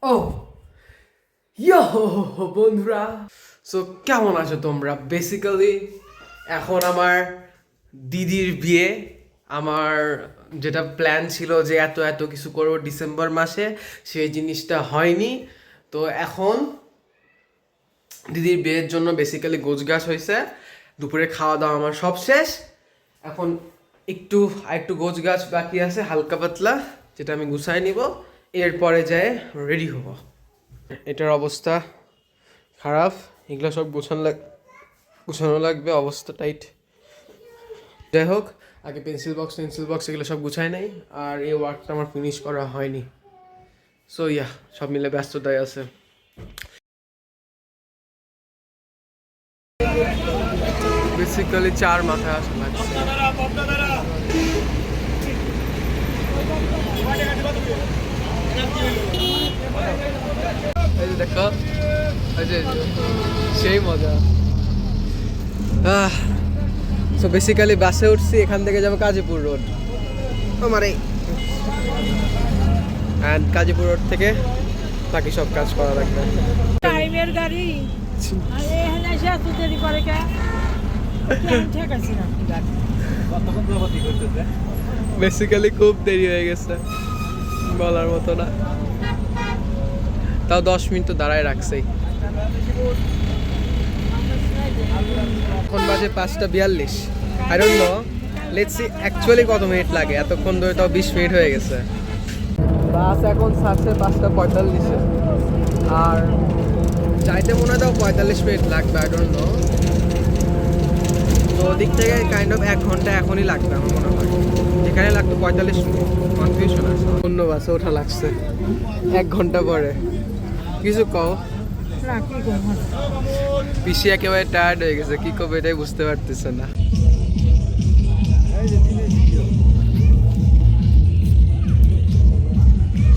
ও ইয়ো বন্ধুরা, সো কেমন আছো তোমরা? বেসিক্যালি এখন আমার দিদির বিয়ে। আমার যেটা প্ল্যান ছিল যে এত এত কিছু করবো ডিসেম্বর মাসে, সেই জিনিসটা হয়নি। তো এখন দিদির বিয়ের জন্য বেসিক্যালি গোছগাছ হয়েছে, দুপুরে খাওয়া দাওয়া আমার সব শেষ। এখন একটু গোছগাছ বাকি আছে হালকা পাতলা, যেটা আমি গুছাই নিব, এরপরে যায় রেডি হব। এটার অবস্থা খারাপ, এগুলো সব গুছানো লাগবে, অবস্থা টাইট। যাই হোক, আগে পেন্সিল বক্স এগুলো সব গুছাই নাই, আর এই ওয়ার্কটা আমার ফিনিশ করা হয়নি। সো সব মিলে ব্যস্ততায় আছে। বেসিক্যালি 4 মাথায় আসা লাগছে। এই যে দেখো, সেই মজা। সো বেসিক্যালি বাসে উঠছি, এখান থেকে যাবো কাজীপুর রোড। আমার এই অ্যান্ড কাজীপুর রোড থেকে বাকি সব কাজ করা লাগবে। টাইমের গাড়ি এখানে এসে এত দেরি করে কে? ঠিক আছে না, বেসিক্যালি খুব দেরি হয়ে গেছে, বলার মতো না। তাও 10 মিনিট তো দাঁড়ায় রাখছেই। এখন বাজে 5:42। I don't no, let's see actually কত মিনিট লাগে। এতক্ষণ ধরে তাও 20 মিনিট হয়ে গেছে। বাস এখন ছাড়ছে 5:45, আর যাইতে মনে হয় তাও 45 মিনিট লাগবে। আই ডোন্ট নো, তো ওদিক থেকে কাইন্ড অফ 1 ঘন্টা এখনই লাগবে আমার মনে হয়। এখানে লাগতো 45 মিনিট। কনফিউশন আছে। অন্য বাসে ওঠা লাগছে 1 ঘন্টা পরে। কিছু কও? না কি করবো, পিসি একেবারে টায়ার্ড হয়ে গেছে, কি করবে এটাই বুঝতে পারতেছে না।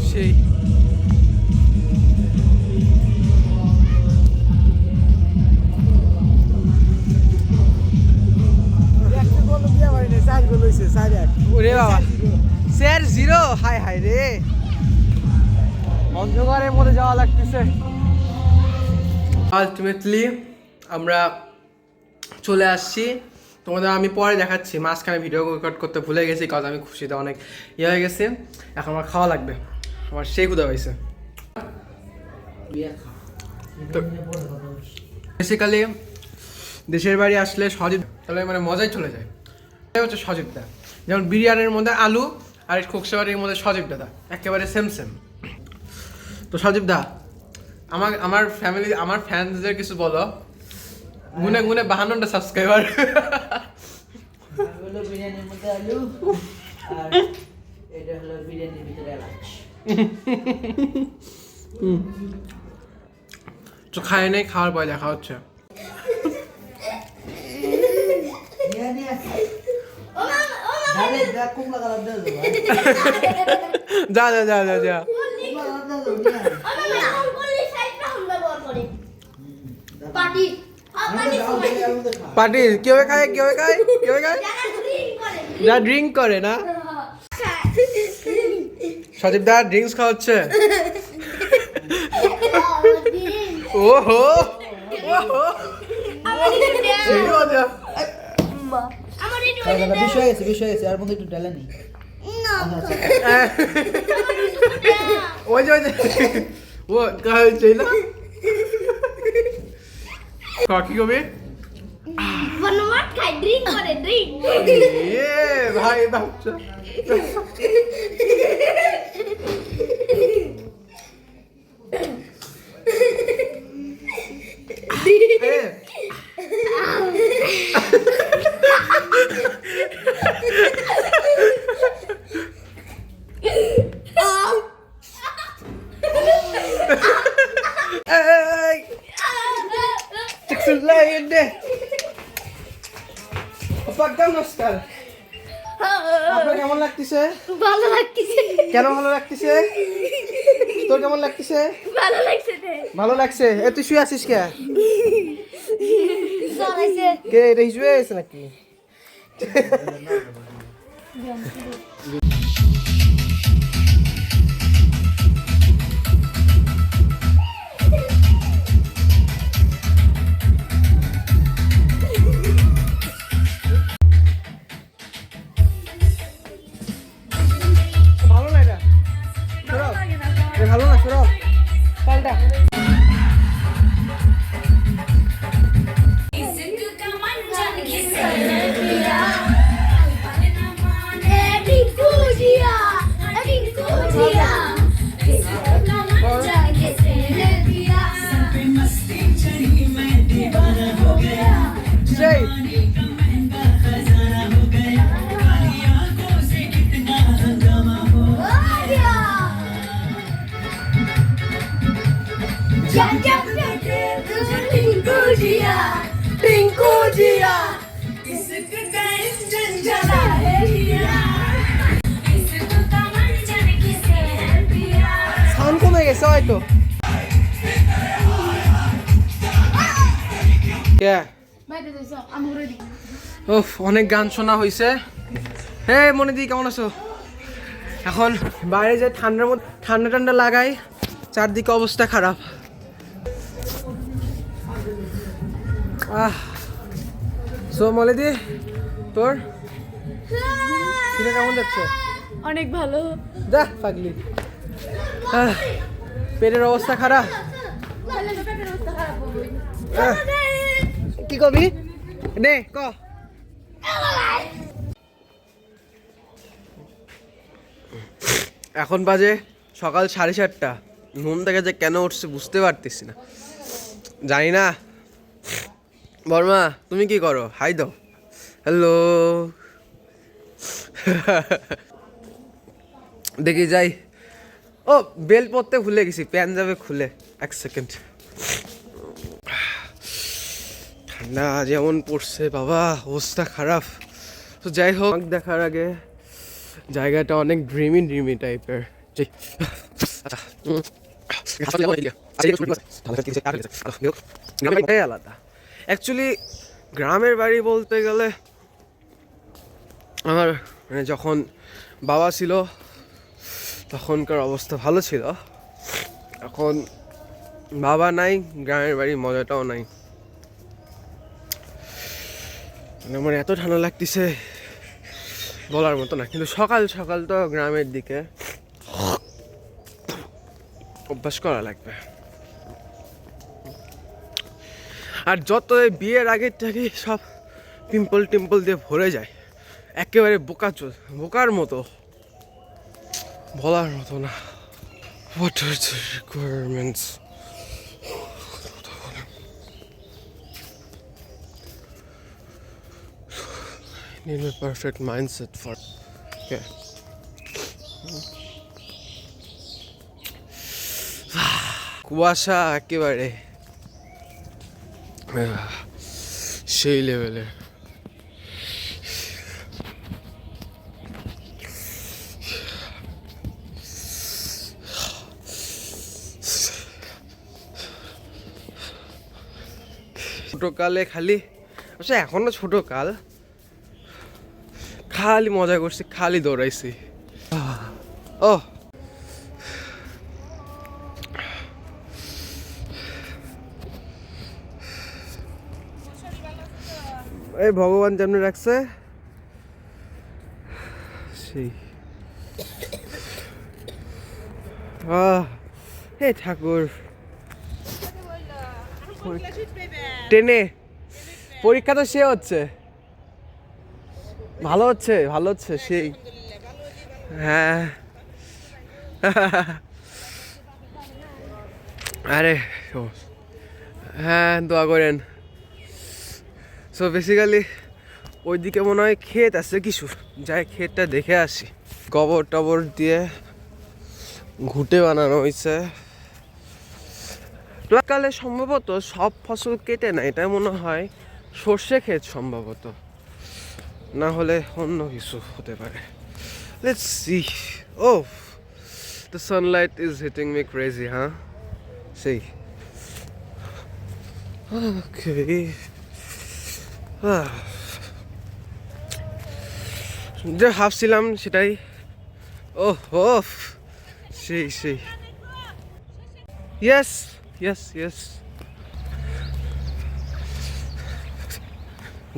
সেই ওরে বাবা, স্যার 0। হাই হাই রে, অন্ধকারের মধ্যে যাওয়া লাগতেছে। আলটিমেটলি আমরা চলে আসছি। তোমাদের আমি পরে দেখাচ্ছি, মাঝখানে ভিডিও রেকর্ড করতে ভুলে গেছি, কারণ আমি খুশিতে অনেক হয়ে গেছে। এখন আমার খাওয়া লাগবে, আমার সেই ক্ষুধা হয়েছে। বেসিক্যালি দেশের বাড়ি আসলে সজীব তাহলে মানে মজাই চলে যায়। এটাই হচ্ছে সজীবদা। যেমন বিরিয়ানির মধ্যে আলু আর খোকসাবাড়ির মধ্যে সজীব দাদা একেবারে সেম। তো সজীব দা, আমার ফ্যামিলি, আমার ফ্যান্সদের কিছু বলো। গুনে 52টা সাবস্ক্রাইবার। হলো বিরিয়ানির মধ্যে আলু, আর এটা হলো বিরিয়ানির ভিতরে এলাচ। তো খায় নেই, খাওয়ার পরে দেখা হচ্ছে। বিরিয়ানি আছে ডালে দা কুমড়া কালার দাও ভাই, যা যা যা যা যা কুমড়া কালার দাও বিরিয়ানি আমি অঙ্কলের সাইডটা আমরা ব্যবহার করি পাটি পার্টি কেউ খায় যা ড্রিঙ্ক করে না। সজীব দা ড্রিঙ্কস খাওয়াচ্ছে। ওহো সেই মজা। বিষয় আছে আর মধ্যে একটু ডালে নেই। ওই যে ও খাওয়াচ্ছে না, কি কবি বনমাট খাই ড্রিঙ্ক করে ড্রিঙ্ক ভাই বাচ্চা। নমস্কার, আপনার কেমন লাগতেছে? ভালো লাগতেছে। কেন ভালো লাগতেছে? তোর কেমন লাগতেছে? ভালো লাগছে রে। ভালো লাগছে। এ তুই শুয়ে আছিস কে? চলাইছে কে এটা শুয়ে আছে নাকি? ভালো না সরব পাল্টা সেই সাউন্ড কমে গেছে হয়তো কে ওফ অনেক গান শোনা হয়েছে। হে মনিদি কেমন আছো? এখন বাইরে যে ঠান্ডার মধ্যে ঠান্ডা ঠান্ডা লাগাই, চারদিকে অবস্থা খারাপ। সো মনিদি তোর কেমন যাচ্ছে? অনেক ভালো। যা পাগলি, পেটের অবস্থা খারাপ। কি কবি নে ক। এখন বাজে সকাল 7:30। ঘুম থেকে যে কেন উঠছে বুঝতে পারতেছি না, জানি না। বর্মা তুমি কি করো? হাই দাও। হ্যালো। দেখি যাই। ও বেল পরতে ভুলে গেছি, প্যান যাবে খুলে। 1 সেকেন্ড। ঠান্ডা যেমন পড়ছে বাবা, অবস্থা খারাপ। তো যাই হোক, দেখার আগে জায়গাটা অনেক ড্রিমি টাইপের। আলাদা অ্যাকচুয়ালি গ্রামের বাড়ি বলতে গেলে আমার মানে যখন বাবা ছিল তখনকার অবস্থা ভালো ছিল। এখন বাবা নাই, গ্রামের বাড়ির মজাটাও নাই। মানে আমার এত ঠান্ডা লাগতেছে বলার মতো না। কিন্তু সকাল সকাল তো গ্রামের দিকে অভ্যাস করা লাগবে। আর যত বিয়ের আগের থেকে সব টিম্পল দিয়ে ভরে যায়, একেবারে বোকার মতো, বলার মতো না। What are the requirements? Need a perfect mindset for. Okay. কুয়াশা একেবারে সেই লেভেলের। ছোটকালে খালি, আচ্ছা এখনো ছোট কাল, খালি মজা করছি, খালি দৌড়াইছি। ও এই ভগবান যেমন রাখছে সেই। হে ঠাকুর, টেনে পরীক্ষা তো সে হচ্ছে, ভালো হচ্ছে সেই। হ্যাঁ আরে হ্যাঁ দোয়া করেন। সো বেসিক্যালি ওইদিকে মনে হয় ক্ষেত আছে কিছু, যাই ক্ষেতটা দেখে আসি। গোবর টবর দিয়ে ঘুঁটে বানানো হয়েছে। কালে সম্ভবত সব ফসল কেটে না, এটা মনে হয় সর্ষে ক্ষেত সম্ভবত, না হলে অন্য কিছু হতে পারে। Let's see. Oh the sunlight is hitting me crazy. হ্যাঁ সেই। ওকে যে ভাবছিলাম সেটাই। ও সেই ইয়েস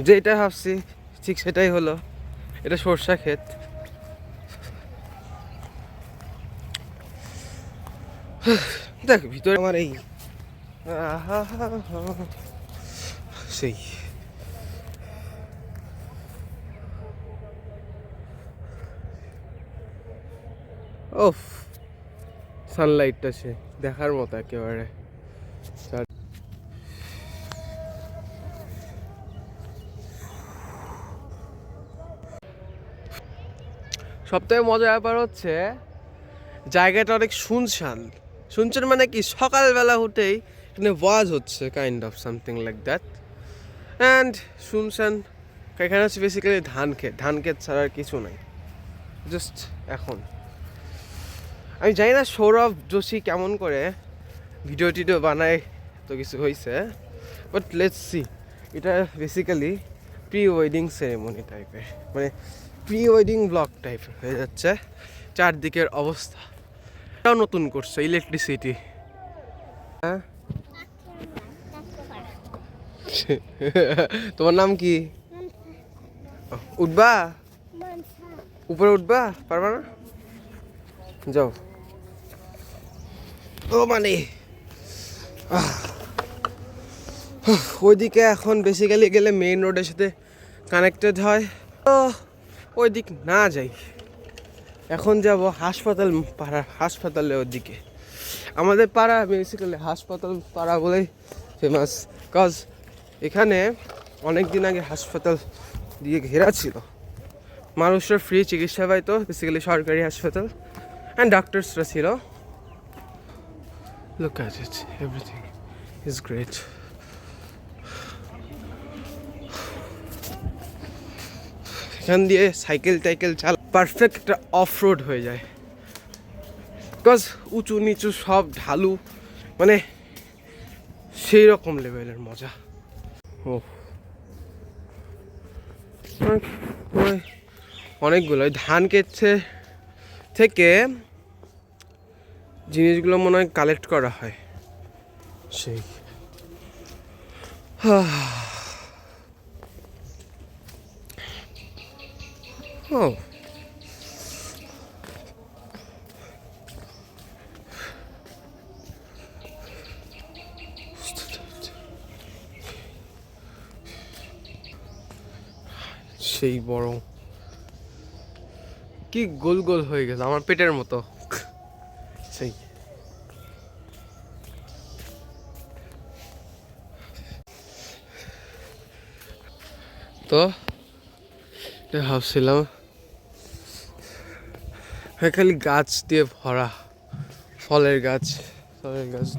যেটা ভাবছি ঠিক সেটাই হলো। এটা সরষা ক্ষেত। দেখ ভিতরে আমার এই সেই ওফ সানলাইটটা সে দেখার মতো একেবারে। সবথেকে মজার ব্যাপার হচ্ছে জায়গাটা অনেক শুনশান। শুনছেন মানে কি, সকালবেলা উঠেই এখানে ওয়াজ হচ্ছে, kind of something like that. And শুনশান এখানে হচ্ছে বেসিক্যালি ধান ক্ষেত ছাড়া আর কিছু নাই জাস্ট। এখন আমি জানি না সৌরভ যোশী কেমন করে ভিডিও টিডিও বানায়, তো কিছু হয়েছে, বাট লেটস সি। এটা বেসিক্যালি প্রি ওয়েডিং সেরেমনি টাইপের, মানে প্রি ওয়েডিং ব্লগ টাইপের হয়ে যাচ্ছে চারদিকের অবস্থা। এটাও নতুন করছে ইলেকট্রিসিটি। হ্যাঁ তোমার নাম কি? উঠবা উপরে, উঠবা পারবা না? যাও। ও মানে ওইদিকে এখন বেসিক্যালি গেলে মেইন রোডের সাথে কানেক্টেড হয়, তো ওই দিক না যাই। এখন যাব হাসপাতাল হাসপাতালের ওদিকে। আমাদের পাড়া বেসিক্যালি হাসপাতাল পাড়া বলেই ফেমাস, কজ এখানে অনেক দিন আগে হাসপাতাল দিয়ে ঘেরা ছিল, মানুষরা ফ্রি চিকিৎসা পাইতো, বেসিক্যালি সরকারি হাসপাতাল, অ্যান্ড ডাক্তারসরা ছিল। Look at it, everything is great. এখান দিয়ে সাইকেল চাল পারফেক্ট একটা অফ রোড হয়ে যায়, বিকজ উঁচু নিচু সব ঢালু, মানে সেই রকম লেভেলের মজা। ও অনেকগুলো ধান ক্ষেত থেকে জিনিসগুলো মনে হয় কালেক্ট করা হয় সেই। ও সেই বড় কি গোল গোল হয়ে গেছে আমার পেটের মতো সেই। তো ভাবছিলাম খালি গাছ দিয়ে ভরা, ফলের গাছ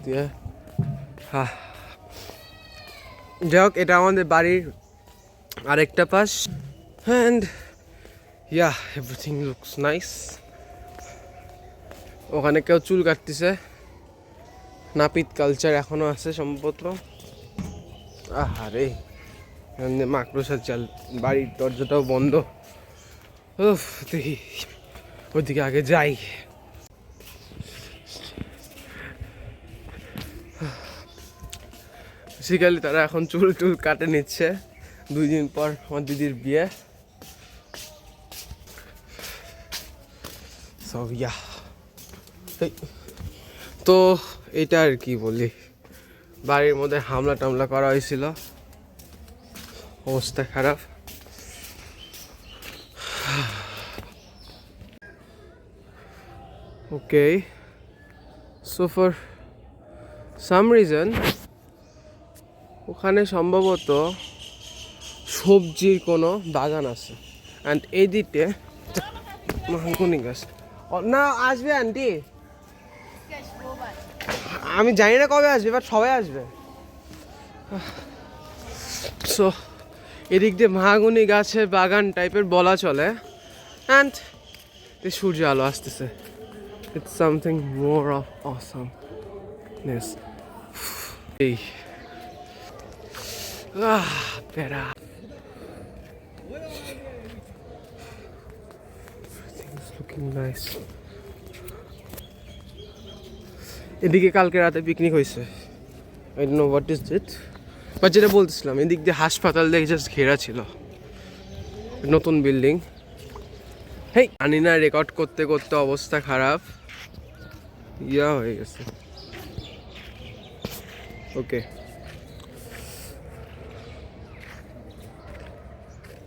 দিয়ে। হ্যাঁ যাই হোক, এটা আমাদের বাড়ির আরেকটা পাশ, and yeah everything looks nice. ওখানে কেউ চুল কাটতেছে, নাপিত কালচার এখনো আছে সম্ভবত। আহারে মাকড়সার চাল, বাড়ির দরজাটাও বন্ধ। উফ, দেখি ওইদিকে আগে যাই। বেসিক্যালি তারা এখন চুল কাটে নিচ্ছে, 2 দিন পর আমার দিদির বিয়ে। সব ইয়া তো এটা আর কি বলি, বাড়ির মধ্যে হামলা টামলা করা হয়েছিল, অবস্থা খারাপ। ওকে, সো ফর সাম রিজন ওখানে সম্ভবত সবজির কোনো বাগান আছে, অ্যান্ড এই দিকে মাহগুনি গাছ। না আসবে আন্টি, আমি জানি না কবে আসবে, বাট সবাই আসবে। সো এদিক দিয়ে মাহগুনি গাছের বাগান টাইপের বলা চলে, অ্যান্ড সূর্য আলো আসতেছে। It's something more of awesomeness. এই বেড়া looking nice. এদিকে কালকে রাতে পিকনিক হয়েছে, I don't know what is it, but যেটা বলতেছিলাম এদিক দিয়ে হাসপাতাল দিয়ে জাস্ট ঘেরা ছিল, নতুন বিল্ডিং। হেই জানি না রেকর্ড করতে করতে অবস্থা খারাপ, ইয়া হয়ে গেছে। ওকে,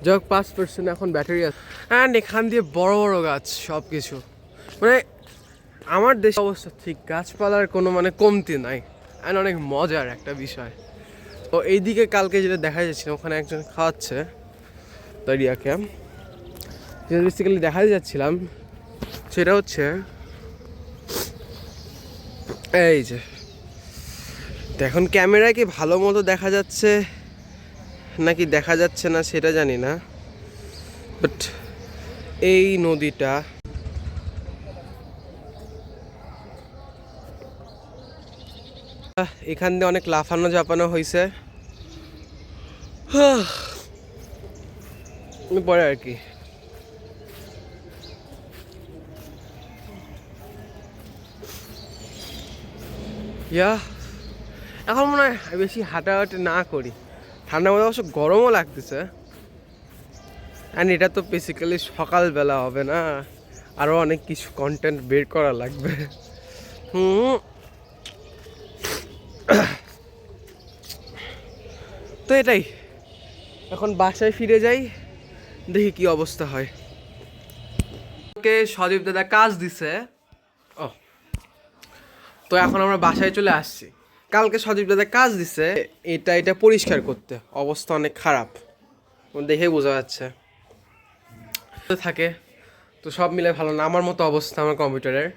যাক 5% এখন ব্যাটারি আছে। অ্যান্ড এখান দিয়ে বড় বড় গাছ সব কিছু, মানে আমার দেশের অবস্থা ঠিক, গাছপালার কোনো মানে কমতি নাই। অ্যান্ড অনেক মজার একটা বিষয়। তো এইদিকে কালকে যেটা দেখা যাচ্ছিল, ওখানে একজন খাওয়াচ্ছে তারিয়াকে, যেটা বেসিক্যালি দেখা যাচ্ছিলাম সেটা হচ্ছে এই যে, তো এখন ক্যামেরায় কি ভালো মতো দেখা যাচ্ছে নাকি দেখা যাচ্ছে না সেটা জানি না, বাট এই নদীটা এখান দিয়ে অনেক লাফানো ঝাপানো হয়েছে পরে আর কি। ইয়া এখন মনে হয় বেশি হাঁটাহাঁটি না করি, ঠান্ডার মধ্যে অবশ্য গরমও লাগতেছে। অ্যান্ড এটা তো বেসিক্যালি সকালবেলা হবে না, আরও অনেক কিছু কন্টেন্ট বের করা লাগবে। তো এটাই, এখন বাসায় ফিরে যাই, দেখি কি অবস্থা হয়। ওকে সজীব দাদা কাজ দিছে, ও তো এখন আমরা বাসায় চলে আসছি। কালকে সজীব দাদা কাজ দিছে এটা পরিষ্কার করতে, অবস্থা অনেক খারাপ, দেখে বোঝা যাচ্ছে থাকে। তো সব মিলে ভালো না, আমার মতো অবস্থা আমার কম্পিউটারের।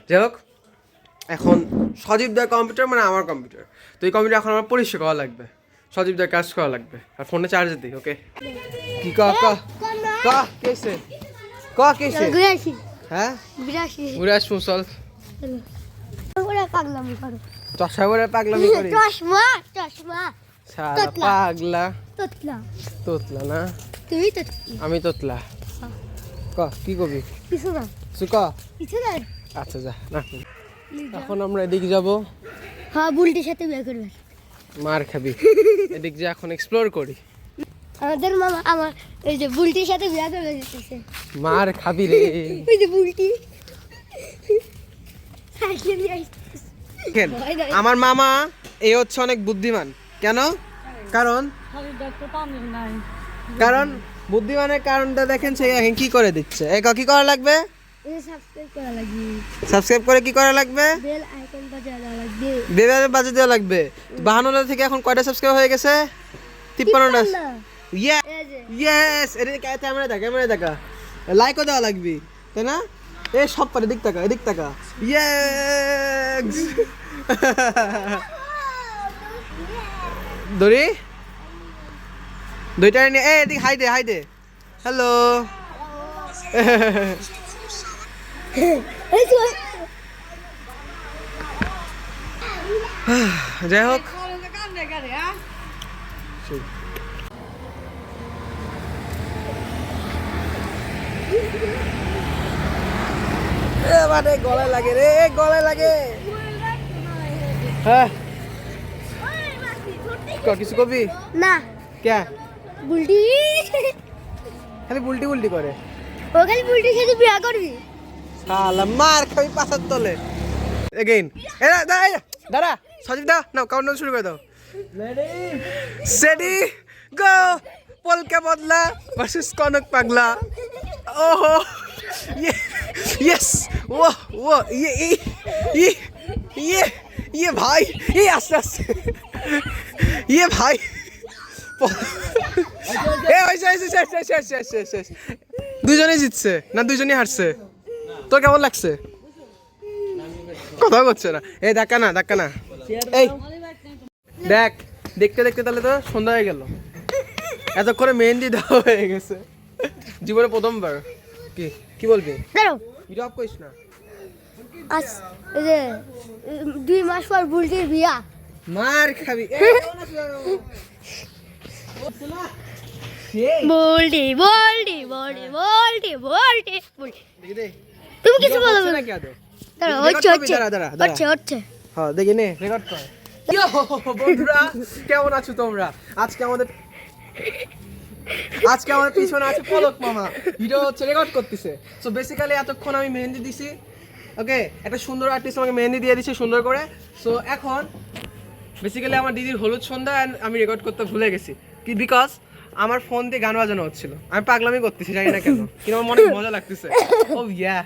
যাই হোক, এখন সজীব দার কম্পিউটার মানে আমার কম্পিউটার, তো এই কম্পিউটার এখন আমার পরিষ্কার করা লাগবে, সজীব দার কাজ করা লাগবে, আর ফোনে চার্জ দিই। ওকে, কি কেসে কেসে হ্যাঁ ঘুরে আসবো, চল চশমা করে পাগলামি করি, সারা পাগলা তোতলা না, আমি তোতলা। কি কবি আচ্ছা যা না। এখন আমরা এদিকে যাবো, হ্যাঁ বুলটির সাথে বিয়ে করবে, মার খাবি। এদিক যে এখন এক্সপ্লোর করি, আমাদের মামা আমার এই যে বুলটির সাথে বিয়ে করবে যেতেছে, মার খাবি রে। ওই যে বুলটি আমার মামা এই হচ্ছে অনেক বুদ্ধিমান। কেন? কারণ বুদ্ধিমানের কারণটা দেখেন, সে এখন কি করে দিচ্ছে। কি করা লাগবে? সাবস্ক্রাইব করে কি করা লাগবে? বেল আইকন বাজানো লাগবে, বেল বাজিয়ে দেওয়া লাগবে। 52টা থেকে এখন কয়টা সাবস্ক্রাইব হয়ে গেছে? 53টা। ইয়েস, এটা ক্যামেরা দেখা লাইকও দেওয়া লাগবে, তাই না? এই সব পারে, এদিক তাকা ইয়েস। দড়ি দুইটা নিয়ে এদিক হাই দে হ্যালো। যাই হোক, গলায় লাগে রে, গলায় লাগে। হ্যাঁ কিছু কবি না কে বুলটি খালি উল্টি করে, ও খালি বুলটির সাথে বিয়ে করবি, শালা মার খাবি পাছার তলে। এগেইন দাঁড়া সজীব দা, নাও কাউন্টডাউন শুরু করে দাও। সেডি গো, পলকে বদলা ভার্সেস কনক পাগলা। ওহো ইয়েস, ও ये भाई, ये আস্তে আস্তে ये भाई শেষ। দুজনেই জিতছে না দুজনেই হারছে? তোর কেমন লাগছে? কথা করছে না, এই ধাক্কা না এই দেখতে তাহলে তো সন্ধ্যা হয়ে গেল, এতক্ষণে মেহেন্দি দেওয়া হয়ে গেছে, জীবনে প্রথমবার। কি বলবি? ভিডিও অফ করিস না, আজ এই যে 2 মাস পর বুলটির বিয়া, মার খাবি। বুলটি তুমি কিছু বলবে না? হচ্ছে হ্যাঁ দেখি নে, রেকর্ড কর। বন্ধুরা কেমন আছো তোমরা? আজকে আমাদের পিছনে আছে পলক মামা, ভিডিও হচ্ছে রেকর্ড করতেছে। সো বেসিক্যালি এতক্ষণ আমি মেহেন্দি দিছি, ওকে, একটা সুন্দর আর্টিস্ট আমাকে মেহেন্দি দিয়ে দিচ্ছে সুন্দর করে। সো এখন বেসিক্যালি আমার দিদির হলুদ সন্ধ্যা and আমি রেকর্ড করতে ভুলে গেছি কি বিকজ আমার ফোন দিয়ে গান বাজানো হচ্ছিল। আমি পাগলামি করতেছি, জানি না কেন, কিন্তু আমার মনে মজা লাগতেছে। ও ইয়া,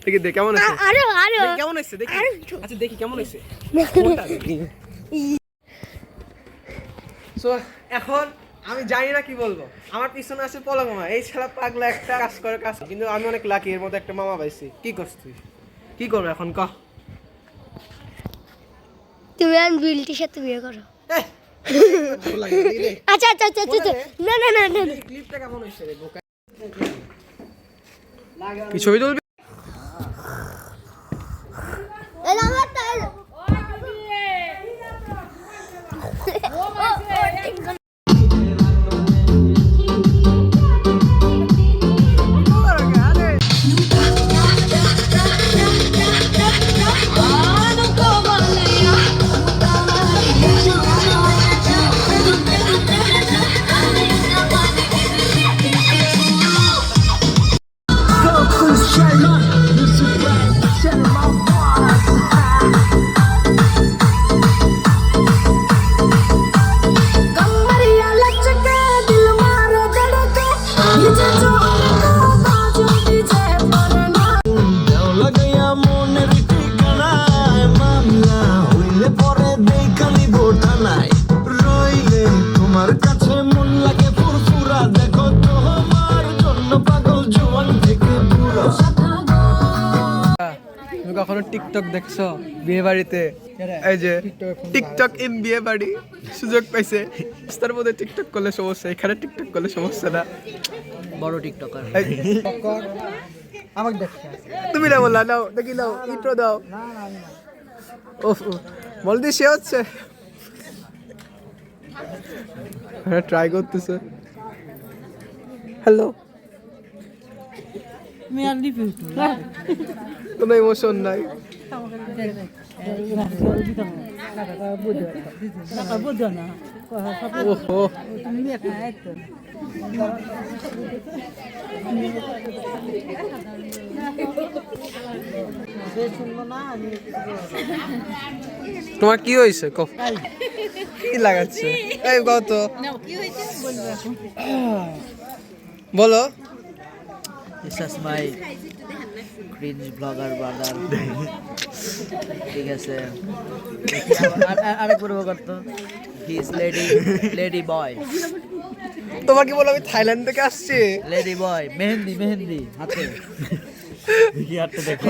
দেখি দেখ কেমন আছে, আরো আরো দেখি কেমন হয়েছে, দেখি আচ্ছা দেখি কেমন হয়েছে। সো এখন আমি জানি না কি বলবো। আমার পিছনে আছে পলা মামা, এই ছেলে পাগলা একটা কাজ করে কাজ, কিন্তু আমি অনেক লাকি, এর মধ্যে একটা মামা পাইছি। কি করছিস তুই, কি করবো এখন ক? তুমি আর বিলটির সাথে বিয়ে করো। এই, আচ্ছা আচ্ছা আচ্ছা আচ্ছা না না না না ক্লিপটা কেমন হয়েছে রে বোকা? কি ছবি তুলবি? এলা আমার তাই তুমি কখনো টিকটক দেখছো বিয়ে বাড়িতে? এই যে টিকটক ইন বিয়ে বাড়ি সুযোগ পাইছে, তার মধ্যে টিকটক করলে সমস্যা, এখানে টিকটক করলে সমস্যা না। বড় টিকটকার আমাকে দেখছো তুমি না বললা, নাও দেখি, নাও ইন্ট্রো দাও। ওফ বল দি সে হচ্ছে, হ্যাঁ ট্রাই করতেছে। হ্যালো, কোনো ইমোশন নাই। ওহো তোমার কি হয়েছে? কি লাগাচ্ছে? এই কত বলো। This is my cringe vlogger brother. ঠিক আছে, আরেক বড় করতো, he is lady boy. তোমার কি বলো, আমি থাইল্যান্ড থেকে আসছি। লেডি বয়, মেহেন্দি হাতে।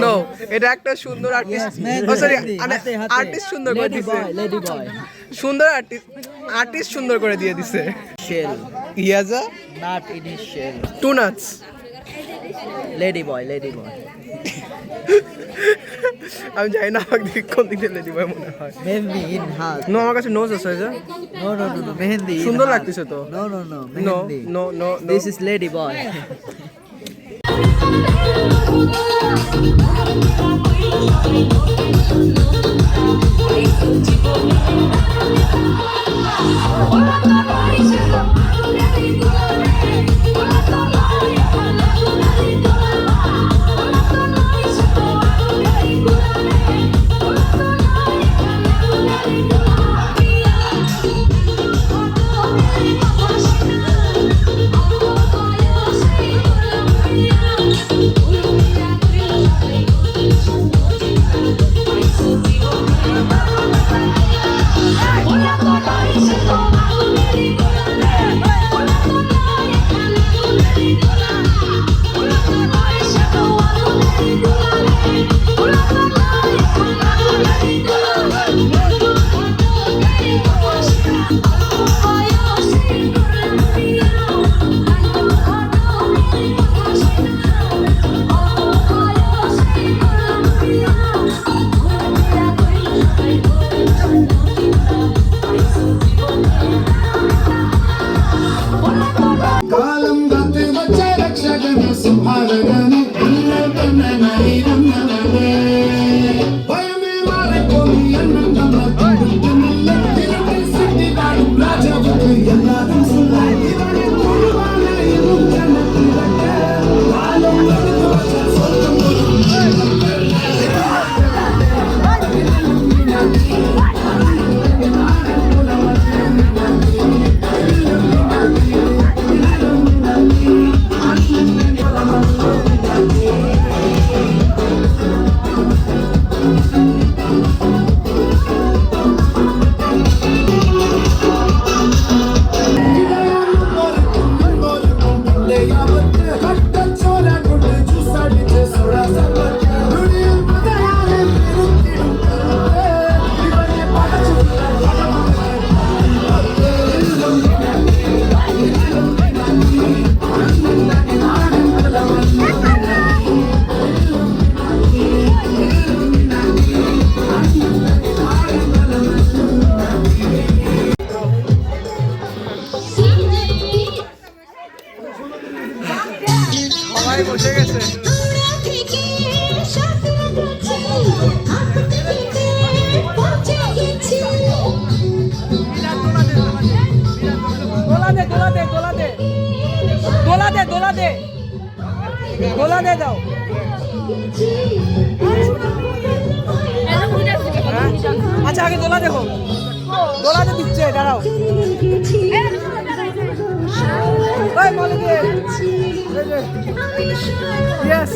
নো, এটা একটা সুন্দর আর্টিস্ট, ও সরি আর্টিস্ট সুন্দর করে দিছে, লেডি বয় সুন্দর আর্টিস্ট সুন্দর করে দিয়ে দিছে। শেল ইয়াজা not initial to nuts lady boy আমি জানি না আমাকে দেখে কোন দিকে লেডি বয় মনে হয়। মেহেন্দি ইন হাত। নো, আমার কাছে নোজ আছে যে। নো মেহেন্দি সুন্দর লাগতেছে তো। No no no no this is lady boy. গোলা দিয়ে দাও আচ্ছা আগে গোলা দেখো গোলাতে দিচ্ছে দাঁড়াও ওই মালিকে ইয়েস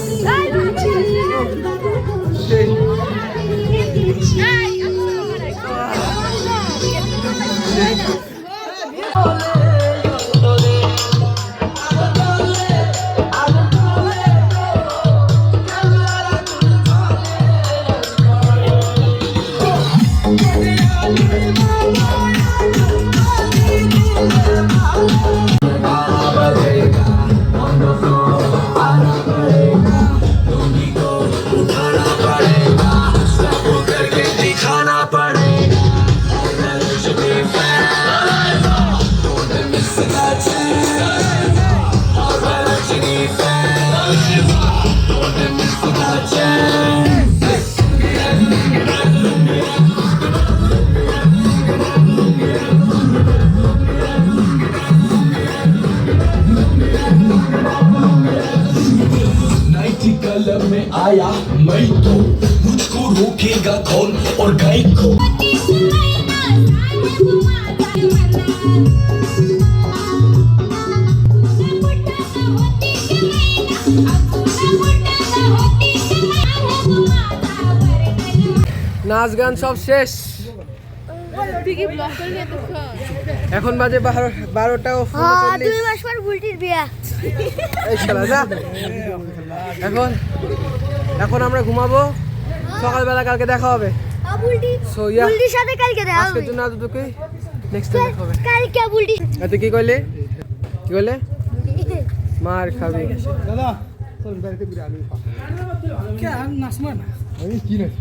कलम में आया मैं तो मुझको रोकेगा कौन और गाय को নাচ গান সব শেষ এখন বাজে 12টা ও হ্যাঁ 2 মাস পর বুলটির বিয়া এই শালা যা এখন আমরা ঘুমাবো সকালবেলা কালকে দেখা হবে বুলটি সো ইয়া বুলটির সাথে কালকে দেখা আজকের হবে জন্য এতটুকুই নেক্সট টাইম দেখা হবে কালকে বুলটি তুই কি কইলে মার খাবি দাদা চল বাড়িতে বিরিয়ানি খা কে নাচমা না আমি কি নাচ